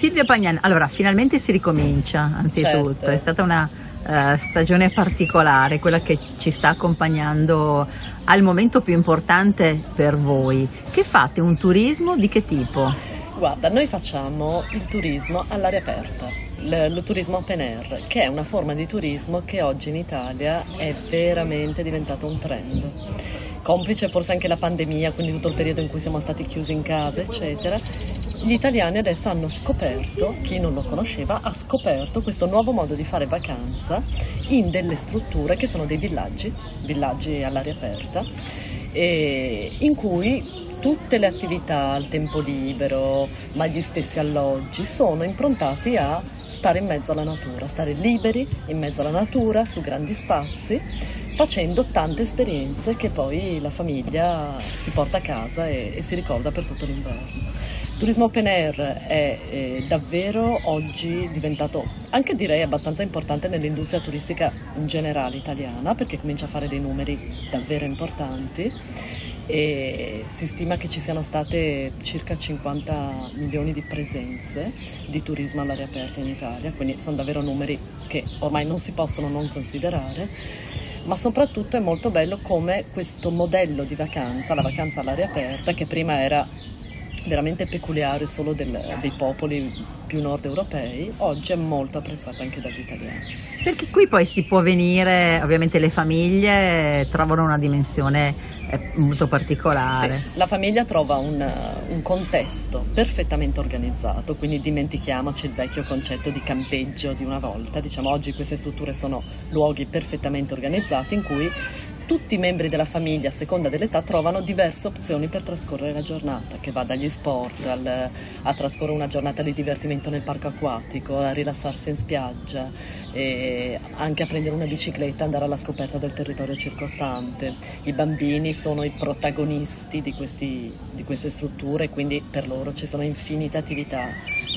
Silvia Pagnani, allora finalmente si ricomincia, anzitutto, Certo. è stata una stagione particolare, quella che ci sta accompagnando al momento più importante per voi. Che fate? Un turismo di che tipo? Guarda, noi facciamo il turismo all'aria aperta, il turismo open air, che è una forma di turismo che oggi in Italia è veramente diventato un trend. Complice forse anche la pandemia, quindi tutto il periodo in cui siamo stati chiusi in casa, eccetera. Gli italiani adesso hanno scoperto, chi non lo conosceva, ha scoperto questo nuovo modo di fare vacanza in delle strutture che sono dei villaggi all'aria aperta, in cui tutte le attività al tempo libero, ma gli stessi alloggi, sono improntati a stare in mezzo alla natura, stare liberi in mezzo alla natura, su grandi spazi, facendo tante esperienze che poi la famiglia si porta a casa e si ricorda per tutto l'inverno. Il turismo open air è davvero oggi diventato, anche direi abbastanza importante nell'industria turistica in generale italiana, perché comincia a fare dei numeri davvero importanti e si stima che ci siano state circa 50 milioni di presenze di turismo all'aria aperta in Italia, quindi sono davvero numeri che ormai non si possono non considerare. Ma soprattutto è molto bello come questo modello di vacanza, la vacanza all'aria aperta, che prima era veramente peculiare solo dei popoli più nord europei, oggi è molto apprezzata anche dagli italiani. Perché qui poi si può venire, ovviamente le famiglie trovano una dimensione molto particolare. Sì, la famiglia trova un contesto perfettamente organizzato, quindi dimentichiamoci il vecchio concetto di campeggio di una volta, diciamo oggi queste strutture sono luoghi perfettamente organizzati in cui tutti i membri della famiglia, a seconda dell'età, trovano diverse opzioni per trascorrere la giornata, che va dagli sport a trascorrere una giornata di divertimento nel parco acquatico, a rilassarsi in spiaggia, e anche a prendere una bicicletta e andare alla scoperta del territorio circostante. I bambini sono i protagonisti di queste strutture, quindi per loro ci sono infinite attività,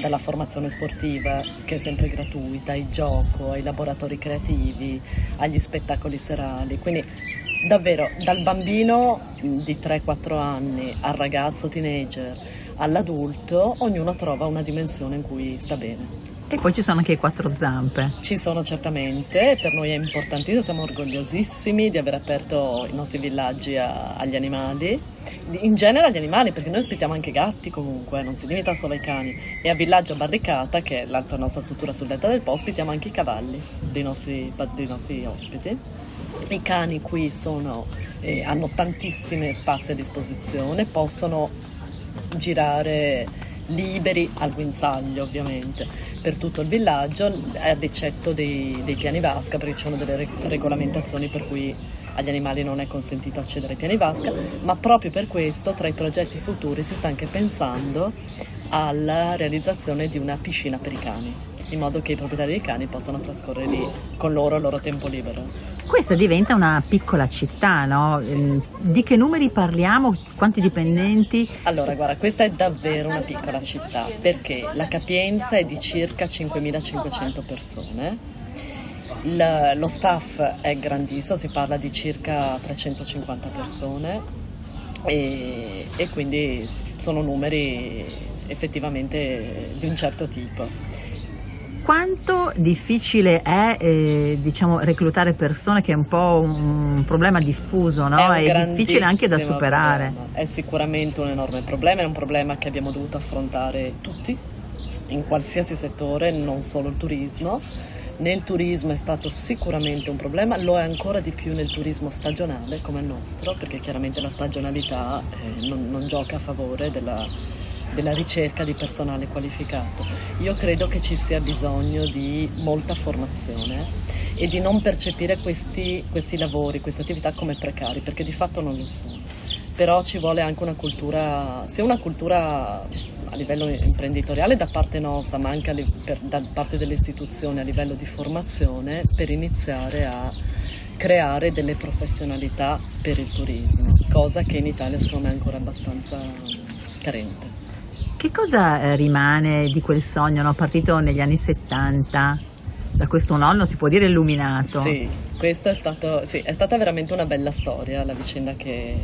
dalla formazione sportiva, che è sempre gratuita, ai gioco, ai laboratori creativi, agli spettacoli serali. Quindi davvero dal bambino di 3-4 anni al ragazzo teenager all'adulto, ognuno trova una dimensione in cui sta bene. E poi ci sono anche i quattro zampe. Ci sono certamente, per noi è importantissimo, siamo orgogliosissimi di aver aperto i nostri villaggi agli animali, in genere agli animali, perché noi ospitiamo anche gatti comunque, non si limita solo ai cani, e a Villaggio Barricata, che è l'altra nostra struttura sul Delta del Po, ospitiamo anche i cavalli dei nostri ospiti. I cani qui hanno tantissimi spazi a disposizione, possono girare liberi al guinzaglio ovviamente per tutto il villaggio, ad eccetto dei piani vasca, perché ci sono delle regolamentazioni per cui agli animali non è consentito accedere ai piani vasca, ma proprio per questo tra i progetti futuri si sta anche pensando alla realizzazione di una piscina per i cani, in modo che i proprietari dei cani possano trascorrere lì con loro il loro tempo libero. Questa diventa una piccola città, no? Di che numeri parliamo? Quanti dipendenti? Allora, guarda, questa è davvero una piccola città, perché la capienza è di circa 5.500 persone, lo staff è grandissimo, si parla di circa 350 persone e quindi sono numeri effettivamente di un certo tipo. Quanto difficile è diciamo, reclutare persone, che è un po' un problema diffuso, no? È difficile anche da superare. Problema. È sicuramente un enorme problema, è un problema che abbiamo dovuto affrontare tutti, in qualsiasi settore, non solo il turismo. Nel turismo è stato sicuramente un problema, lo è ancora di più nel turismo stagionale come il nostro, perché chiaramente la stagionalità non gioca a favore della ricerca di personale qualificato. Io credo che ci sia bisogno di molta formazione e di non percepire questi lavori, queste attività come precari, perché di fatto non lo sono. Però ci vuole anche una cultura, sia una cultura a livello imprenditoriale da parte nostra, ma anche da parte delle istituzioni a livello di formazione, per iniziare a creare delle professionalità per il turismo, cosa che in Italia secondo me è ancora abbastanza carente. Che cosa rimane di quel sogno, no? Partito negli anni 70 da questo nonno, si può dire, illuminato? Sì, questa è stata veramente una bella storia, la vicenda che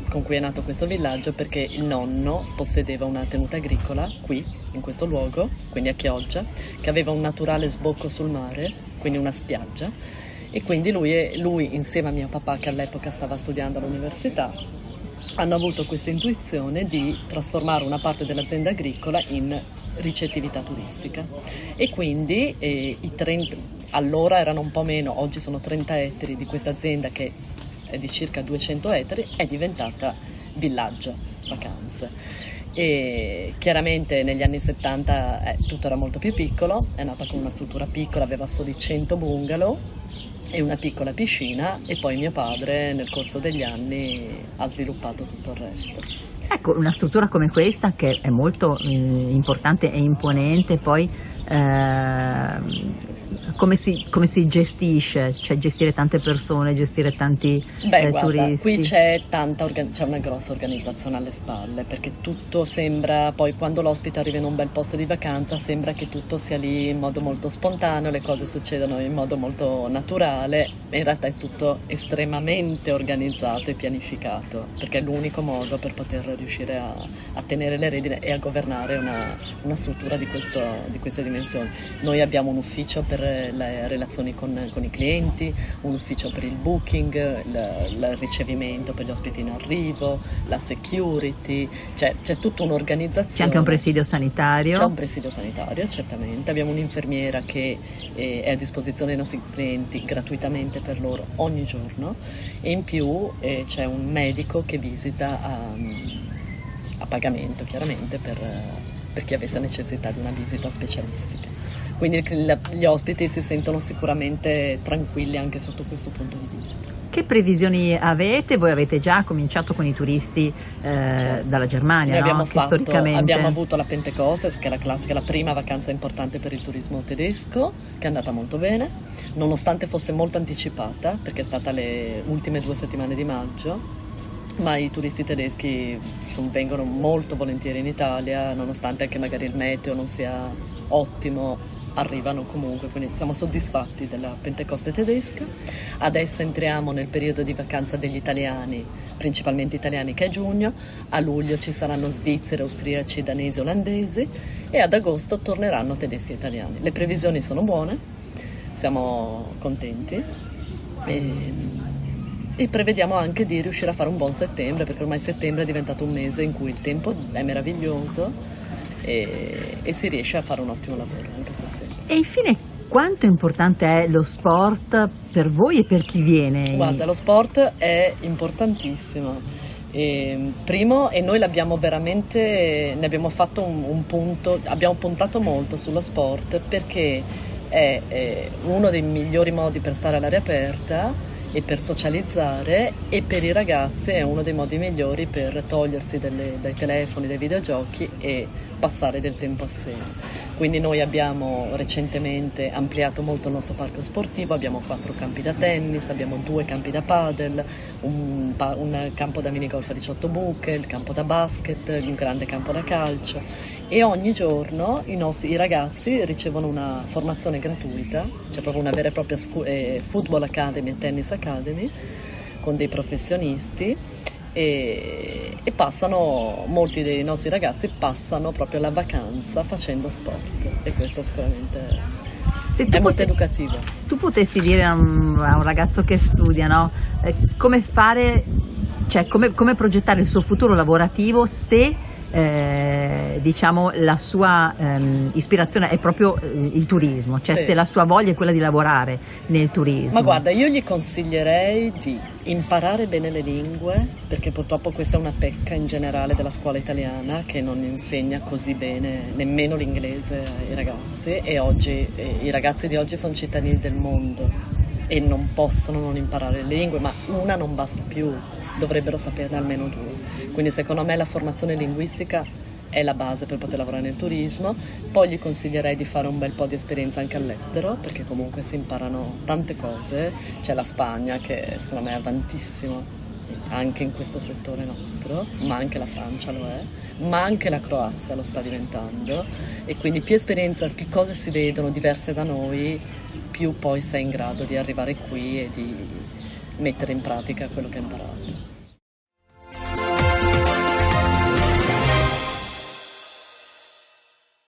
con cui è nato questo villaggio, perché il nonno possedeva una tenuta agricola qui, in questo luogo, quindi a Chioggia, che aveva un naturale sbocco sul mare, quindi una spiaggia, e quindi lui insieme a mio papà, che all'epoca stava studiando all'università, hanno avuto questa intuizione di trasformare una parte dell'azienda agricola in ricettività turistica, e quindi allora erano un po' meno, oggi sono 30 ettari di questa azienda che è di circa 200 ettari, è diventata villaggio vacanze. E chiaramente negli anni 70 tutto era molto più piccolo, è nata con una struttura piccola, aveva soli 100 bungalow e una piccola piscina, e poi mio padre nel corso degli anni ha sviluppato tutto il resto. Ecco, una struttura come questa, che è molto importante e imponente, poi come si gestisce? Cioè, gestire tante persone, gestire tanti Guarda, turisti? qui c'è una grossa organizzazione alle spalle, perché tutto sembra, poi quando l'ospite arriva in un bel posto di vacanza, sembra che tutto sia lì in modo molto spontaneo, le cose succedono in modo molto naturale, in realtà è tutto estremamente organizzato e pianificato, perché è l'unico modo per poter riuscire a tenere le redine e a governare una struttura di queste dimensioni. Noi abbiamo un ufficio per le relazioni con i clienti, un ufficio per il booking, il ricevimento per gli ospiti in arrivo, la security, c'è tutta un'organizzazione. C'è anche un presidio sanitario? C'è un presidio sanitario, certamente. Abbiamo un'infermiera che è a disposizione dei nostri clienti gratuitamente per loro ogni giorno, e in più c'è un medico che visita a pagamento, chiaramente, per chi avesse necessità di una visita specialistica. Quindi gli ospiti si sentono sicuramente tranquilli anche sotto questo punto di vista. Che previsioni avete? Voi avete già cominciato con i turisti Certo. dalla Germania, Noi no? Storicamente abbiamo avuto la Pentecoste, che è la classica, la prima vacanza importante per il turismo tedesco, che è andata molto bene, nonostante fosse molto anticipata, perché è stata le ultime 2 settimane di maggio. Ma i turisti tedeschi vengono molto volentieri in Italia, nonostante anche magari il meteo non sia ottimo, arrivano comunque, quindi siamo soddisfatti della Pentecoste tedesca. Adesso entriamo nel periodo di vacanza degli italiani, principalmente italiani, che è giugno. A luglio ci saranno svizzeri, austriaci, danesi, olandesi, e ad agosto torneranno tedeschi e italiani. Le previsioni sono buone, siamo contenti e prevediamo anche di riuscire a fare un buon settembre, perché ormai settembre è diventato un mese in cui il tempo è meraviglioso e si riesce a fare un ottimo lavoro anche a settembre. E infine, quanto importante è lo sport per voi e per chi viene? Guarda, lo sport è importantissimo. Primo, e noi l'abbiamo veramente, ne abbiamo fatto un punto, abbiamo puntato molto sullo sport, perché è uno dei migliori modi per stare all'aria aperta e per socializzare, e per i ragazzi è uno dei modi migliori per togliersi dai telefoni, dai videogiochi e passare del tempo assieme. Quindi noi abbiamo recentemente ampliato molto il nostro parco sportivo, abbiamo 4 campi da tennis, abbiamo 2 campi da padel, un campo da minigolf a 18 buche, il campo da basket, un grande campo da calcio, e ogni giorno i ragazzi ricevono una formazione gratuita, c'è proprio una vera e propria football academy e tennis academy con dei professionisti, e molti dei nostri ragazzi passano proprio la vacanza facendo sport, e questo sicuramente è molto educativo. Tu potessi dire a un ragazzo che studia, no? Come fare, cioè come progettare il suo futuro lavorativo se diciamo la sua ispirazione è proprio il turismo, cioè Sì. se la sua voglia è quella di lavorare nel turismo. Ma guarda, io gli consiglierei di imparare bene le lingue, perché purtroppo questa è una pecca in generale della scuola italiana, che non insegna così bene nemmeno l'inglese ai ragazzi, e oggi i ragazzi di oggi sono cittadini del mondo e non possono non imparare le lingue, ma una non basta più, dovrebbero saperne almeno 2. Quindi secondo me la formazione linguistica è la base per poter lavorare nel turismo. Poi gli consiglierei di fare un bel po' di esperienza anche all'estero, perché comunque si imparano tante cose. C'è la Spagna, che secondo me è avantissimo anche in questo settore nostro, ma anche la Francia lo è, ma anche la Croazia lo sta diventando, e quindi più esperienza, più cose si vedono diverse da noi, più poi sei in grado di arrivare qui e di mettere in pratica quello che hai imparato.